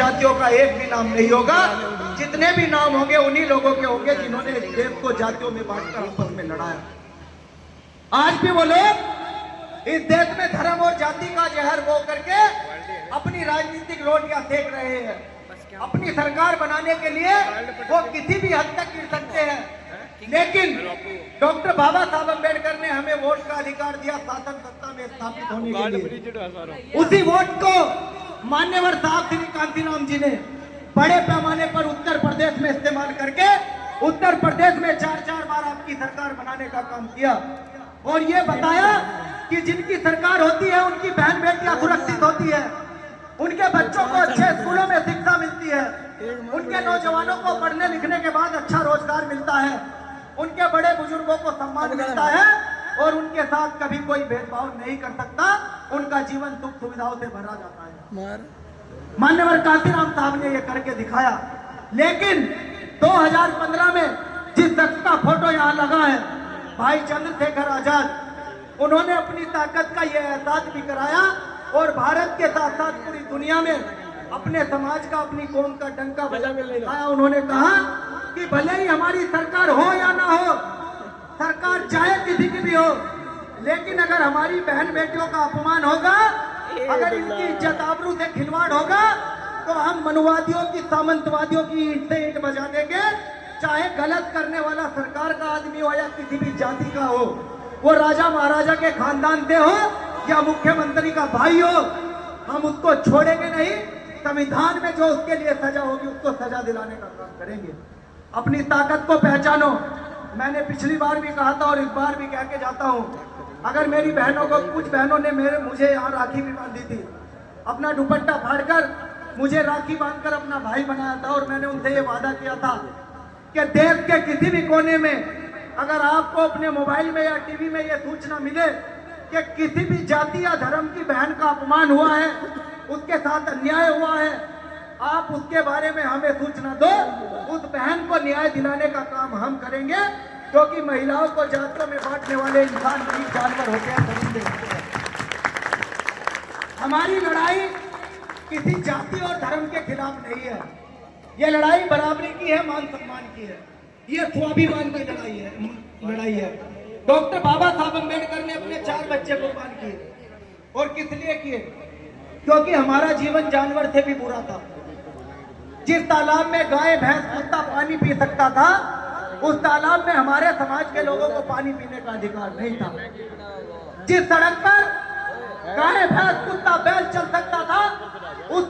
जातियों का एक भी नाम नहीं होगा। जितने भी नाम होंगे उन्हीं लोगों के होंगे जिन्होंने इस देश को जातियों में बांटकर आपस में लड़ाया। आज भी वो लोग इस देश में धर्म और जाति का जहर बो करके अपनी राजनीतिक रोटियां सेक रहे हैं। अपनी सरकार बनाने के लिए वो किसी भी हद तक गिर सकते हैं, लेकिन डॉक्टर बाबा साहब अम्बेडकर ने हमें वोट का अधिकार दिया शासन सत्ता में स्थापित होने के लिए। उसी वोट को मान्यवर साहब श्री कांतिराम जी ने बड़े पैमाने पर उत्तर प्रदेश में इस्तेमाल करके उत्तर प्रदेश में 4-4 बार आपकी सरकार बनाने का काम किया और ये बताया कि जिनकी सरकार होती है उनकी बहन बेटियां सुरक्षित होती है, उनके बच्चों को अच्छे स्कूलों में शिक्षा मिलती है, उनके नौजवानों को पढ़ने लिखने के बाद अच्छा रोजगार मिलता है, उनके बड़े बुजुर्गों को सम्मान मिलता है और उनके साथ कभी कोई भेदभाव नहीं कर सकता। उनका जीवन सुख सुविधाओं से भरा जाता है। मान्यवर कांतिराम साहब ने यह करके दिखाया। लेकिन 2015 में जिस शख्स का फोटो यहाँ लगा है, भाई चंद्रशेखर आजाद, उन्होंने अपनी ताकत का यह एहसास भी कराया और भारत के साथ साथ पूरी दुनिया में अपने समाज का, अपनी कौम का डंका बजा के दिखाया। उन्होंने कहा कि भले ही हमारी सरकार हो या ना हो, सरकार चाहे किसी की भी हो, लेकिन अगर हमारी बहन बेटियों का अपमान होगा, अगर इनकी इज्जत आबरू से खिलवाड़ होगा, तो हम मनुवादियों की, सामंतवादियों की ईंट से ईंट बजा देंगे। चाहे गलत करने वाला सरकार का आदमी हो या किसी भी जाति का हो, वो राजा महाराजा के खानदान से हो या मुख्यमंत्री का भाई हो, हम उसको छोड़ेंगे नहीं। संविधान में जो उसके लिए सजा होगी उसको सजा दिलाने का काम करेंगे। अपनी ताकत को पहचानो। मैंने पिछली बार भी कहा था और इस बार भी कह के जाता हूं, अगर मेरी बहनों को, कुछ बहनों ने मुझे यहाँ राखी भी बांधी थी, अपना दुपट्टा फाड़कर मुझे राखी बांधकर अपना भाई बनाया था और मैंने उनसे ये वादा किया था कि देश के किसी भी कोने में अगर आपको अपने मोबाइल में या टीवी में ये सूचना मिले कि किसी भी जाति या धर्म की बहन का अपमान हुआ है, उसके साथ अन्याय हुआ है, आप उसके बारे में हमें सूचना दो। उस बहन को न्याय दिलाने का काम हम करेंगे, क्योंकि महिलाओं को जातियों में बांटने वाले इंसान नहीं, जानवर होते हैं, परिंदे होते हैं। हमारी लड़ाई किसी जाति और धर्म के खिलाफ नहीं है। ये लड़ाई बराबरी की है, मान सम्मान की है, ये स्वाभिमान की लड़ाई है। डॉक्टर बाबा साहब अम्बेडकर ने अपने 4 बच्चे कुर्बान किए और किस लिए किए? क्योंकि हमारा जीवन जानवर से भी बुरा था। जिस तालाब में गाय भैंस कुत्ता पानी पी सकता था, उस तालाब में हमारे समाज के लोगों को पानी पीने का अधिकार नहीं था। जिस सड़क पर गाय भैंस कुत्ता बैल चल सकता था, उस